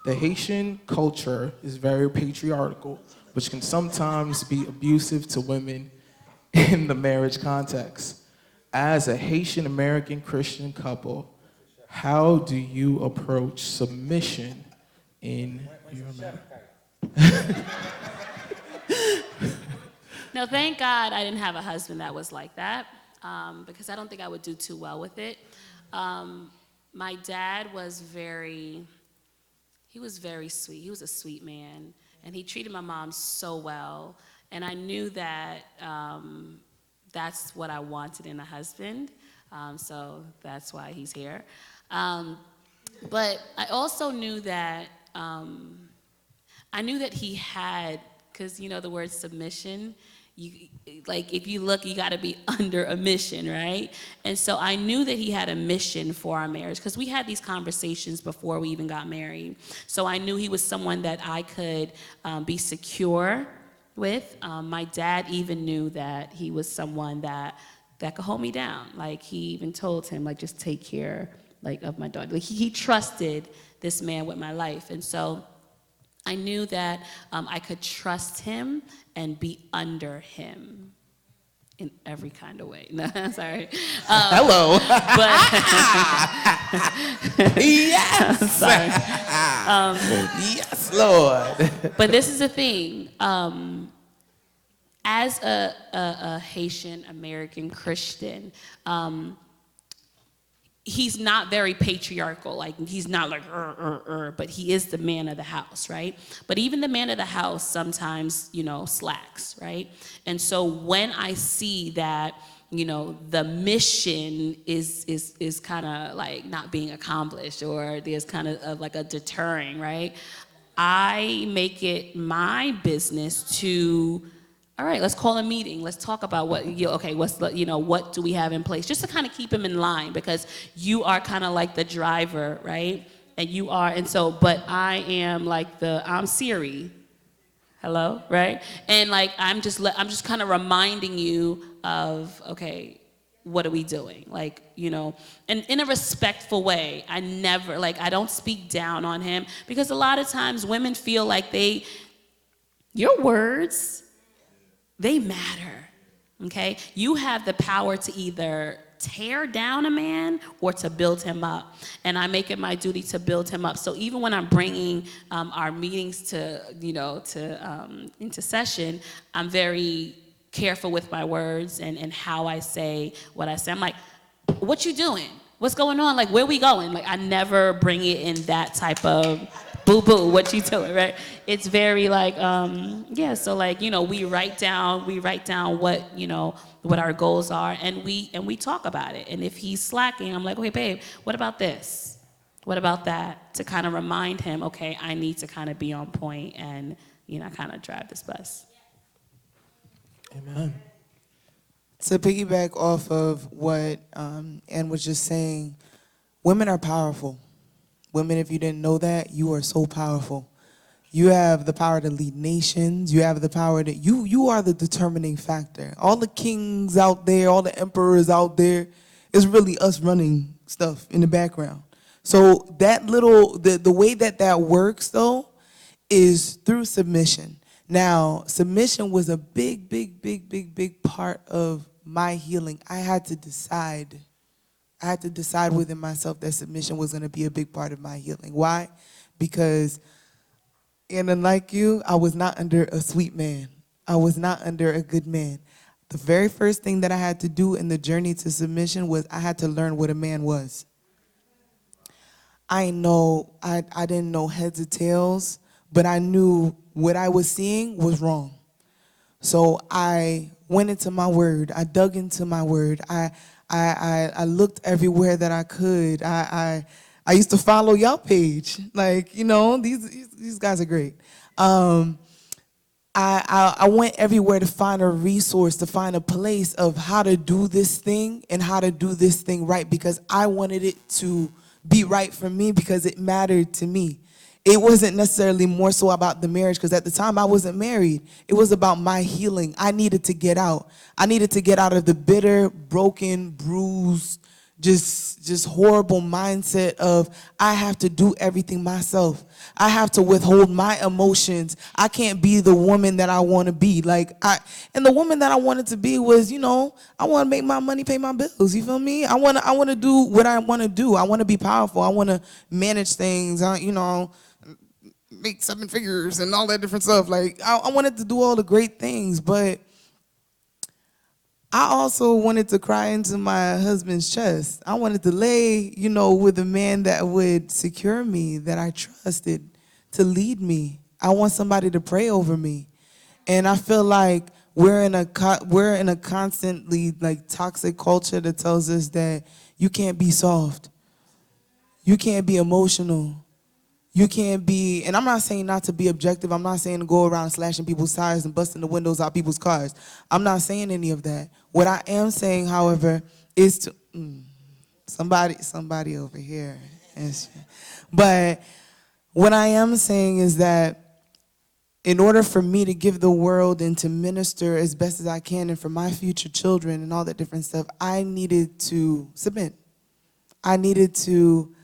The Haitian culture is very patriarchal, which can sometimes be abusive to women in the marriage context. As a Haitian American Christian couple, how do you approach submission in your marriage? No, thank God I didn't have a husband that was like that, because I don't think I would do too well with it. My dad was very sweet. He was a sweet man, and he treated my mom so well. And I knew that that's what I wanted in a husband, so that's why he's here. But I also knew that he had, because you know the word submission, like if you look, you got to be under a mission, right? And so I knew that he had a mission for our marriage, because we had these conversations before we even got married. So I knew he was someone that I could be secure with. My dad even knew that he was someone that could hold me down. Like he even told him, like, just take care like of my daughter. Like he trusted this man with my life. And so I knew that I could trust him and be under him in every kind of way. No, sorry. Hello. Yes. Sorry. Yes, Lord. But this is the thing. As a Haitian American Christian, he's not very patriarchal. Like he's not like, but he is the man of the house, right? But even the man of the house sometimes, you know, slacks, right? And so when I see that, you know, the mission is kind of like not being accomplished, or there's kind of like a deterring, right? I make it my business to, all right, let's call a meeting. Let's talk about what, what do we have in place? Just to kind of keep him in line, because you are kind of like the driver, right? And you are, and so, but I am like I'm Siri. Hello, right? And like, I'm just kind of reminding you of, okay, what are we doing? Like, you know, and in a respectful way. I don't speak down on him, because a lot of times women feel like your words, they matter, okay? You have the power to either tear down a man or to build him up. And I make it my duty to build him up. So even when I'm bringing our meetings to, into session, I'm very careful with my words and how I say what I say. I'm like, what you doing? What's going on? Like, where we going? Like, I never bring it in that type of boo-boo, what you doing, right? It's very like, so like, you know, we write down what, you know, what our goals are, and we talk about it. And if he's slacking, I'm like, okay, babe, what about this? What about that? To kind of remind him, okay, I need to kind of be on point and, you know, kind of drive this bus. Amen. To piggyback off of what Anne was just saying, women are powerful. Women, if you didn't know that, you are so powerful. You have the power to lead nations. You have the power to, you are the determining factor. All the kings out there, all the emperors out there, it's really us running stuff in the background. So that the way that works though, is through submission. Now, submission was a big part of my healing. I had to decide within myself that submission was going to be a big part of my healing. Why? Because, and unlike you, I was not under a sweet man. I was not under a good man. The very first thing that I had to do in the journey to submission was I had to learn what a man was. I didn't know heads or tails, but I knew what I was seeing was wrong. So I went into my word. I dug into my word. I looked everywhere that I could. I used to follow y'all page. Like, you know, these guys are great. I went everywhere to find a resource, to find a place of how to do this thing and how to do this thing right, because I wanted it to be right for me, because it mattered to me. It wasn't necessarily more so about the marriage, because at the time I wasn't married. It was about my healing. I needed to get out. I needed to get out of the bitter, broken, bruised, just horrible mindset of I have to do everything myself. I have to withhold my emotions. I can't be the woman that I want to be. And the woman that I wanted to be was, I want to make my money, pay my bills. You feel me? I want to do what I want to do. I want to be powerful. I want to manage things. Make 7 figures and all that different stuff. I wanted to do all the great things, but I also wanted to cry into my husband's chest. I wanted to lay, with a man that would secure me, that I trusted to lead me. I want somebody to pray over me. And I feel like we're in a constantly toxic culture that tells us that you can't be soft. You can't be emotional. You can't be, and I'm not saying not to be objective. I'm not saying to go around slashing people's tires and busting the windows out people's cars. I'm not saying any of that. What I am saying, however, is to, somebody over here. But what I am saying is that in order for me to give the world and to minister as best as I can and for my future children and all that different stuff, I needed to submit. I needed to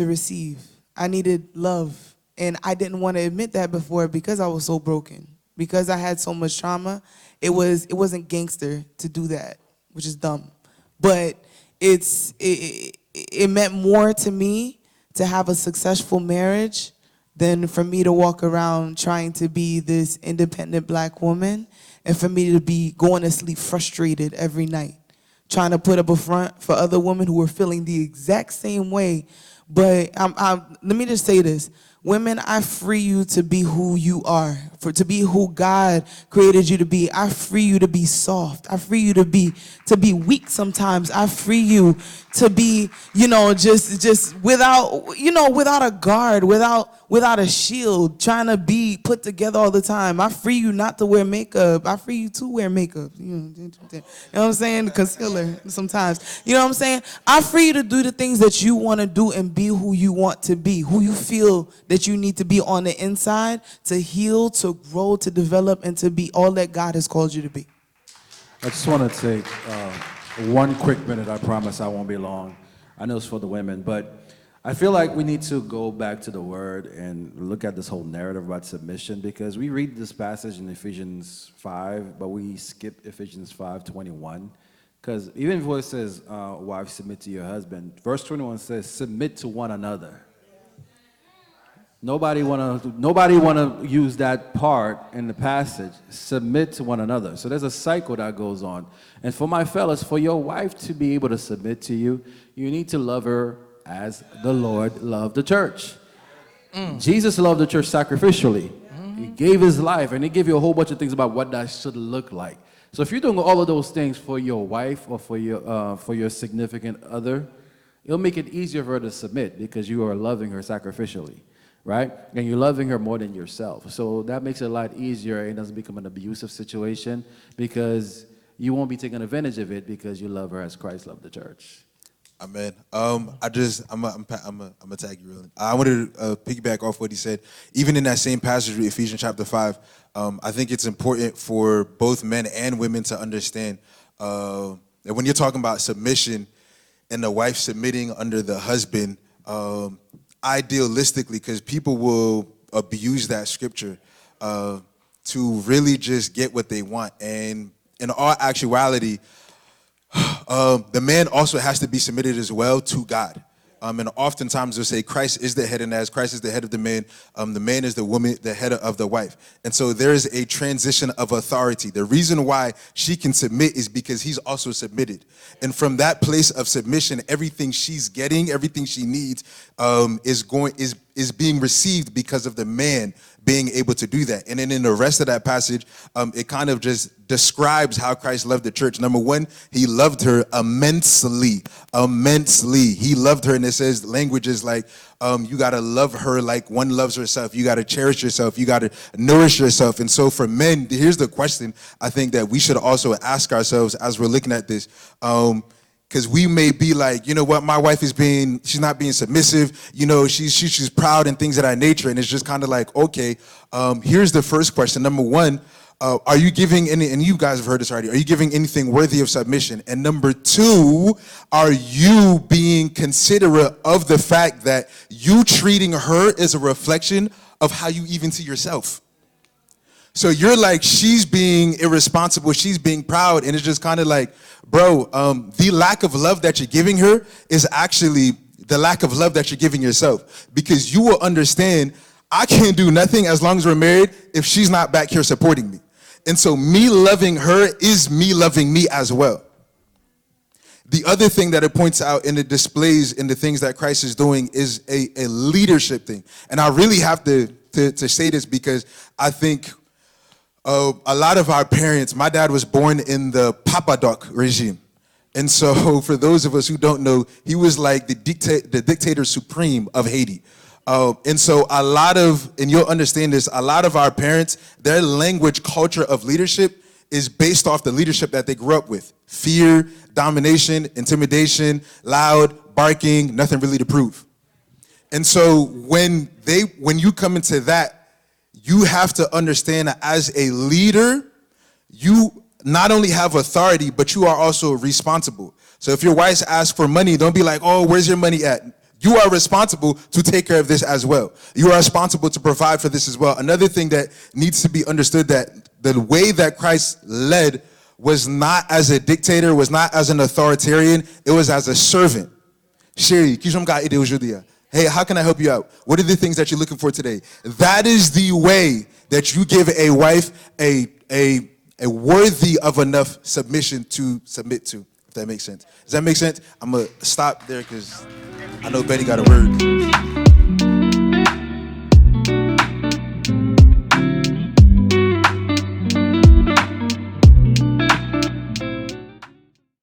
receive. I needed love, and I didn't want to admit that before because I was so broken, because I had so much trauma. It wasn't gangster to do that, which is dumb, but it meant more to me to have a successful marriage than for me to walk around trying to be this independent black woman, and for me to be going to sleep frustrated every night, trying to put up a front for other women who were feeling the exact same way. But let me just say this. Women, I free you to be who you are, to be who God created you to be. I free you to be soft. I free you to be weak sometimes. I free you to be, just without a guard, without a shield, trying to be put together all the time. I free you not to wear makeup. I free you to wear makeup. You know what I'm saying? The concealer sometimes. You know what I'm saying? I free you to do the things that you want to do and be who you want to be, who you feel that you need to be on the inside to heal, to grow, to develop, and to be all that God has called you to be. I just want to take 1 quick minute. I promise I won't be long. I know it's for the women, but I feel like we need to go back to the Word and look at this whole narrative about submission, because we read this passage in Ephesians 5, but we skip Ephesians 5:21, because even before it says, wives, submit to your husband, verse 21 says, submit to one another. Nobody wanna use that part in the passage. Submit to one another. So there's a cycle that goes on. And for my fellas, for your wife to be able to submit to you, you need to love her as the Lord loved the church. Jesus loved the church sacrificially. He gave his life, and he gave you a whole bunch of things about what that should look like. So if you're doing all of those things for your wife or for your significant other, it'll make it easier for her to submit because you are loving her sacrificially. Right? And you're loving her more than yourself. So that makes it a lot easier. It doesn't become an abusive situation because you won't be taking advantage of it because you love her as Christ loved the church. Amen. I'm gonna tag you really. I wanted to piggyback off what he said. Even in that same passage of Ephesians chapter 5, I think it's important for both men and women to understand that when you're talking about submission and the wife submitting under the husband, idealistically, because people will abuse that scripture to really just get what they want. And in all actuality, the man also has to be submitted as well to God. And oftentimes they'll say Christ is the head, and as Christ is the head of the man is the woman, the head of the wife. And so there is a transition of authority. The reason why she can submit is because he's also submitted. And from that place of submission, everything she's getting, everything she needs is being received because of the man being able to do that. And then in the rest of that passage, it kind of just describes how Christ loved the church. Number one, he loved her immensely. He loved her, and it says languages like, you got to love her like one loves herself. You got to cherish yourself. You got to nourish yourself. And so for men, here's the question I think that we should also ask ourselves as we're looking at this. Because we may be like, you know what, my wife she's not being submissive, she's proud and things of that nature. And it's just kind of like, okay, here's the first question. Number one, are you giving any, and you guys have heard this already, are you giving anything worthy of submission? And number two, are you being considerate of the fact that you treating her is a reflection of how you even see yourself? So you're like, she's being irresponsible, she's being proud, and it's just kind of like, bro, the lack of love that you're giving her is actually the lack of love that you're giving yourself. Because you will understand, I can't do nothing as long as we're married if she's not back here supporting me. And so me loving her is me loving me as well. The other thing that it points out and it displays in the things that Christ is doing is a leadership thing. And I really have to say this because I think a lot of our parents, my dad was born in the Papa Doc regime. And so for those of us who don't know, he was like the dictator supreme of Haiti. And so a lot of, and you'll understand this, a lot of our parents, their language culture of leadership is based off the leadership that they grew up with. Fear, domination, intimidation, loud, barking, nothing really to prove. And so when you come into that, you have to understand that as a leader, you not only have authority, but you are also responsible. So if your wife asks for money, don't be like, oh, where's your money at? You are responsible to take care of this as well. You are responsible to provide for this as well. Another thing that needs to be understood, that the way that Christ led was not as a dictator, was not as an authoritarian, it was as a servant. Sherry, hey, how can I help you out? What are the things that you're looking for today? That is the way that you give a wife a worthy of enough submission to submit to, if that makes sense. Does that make sense? I'm going to stop there because I know Betty got a word.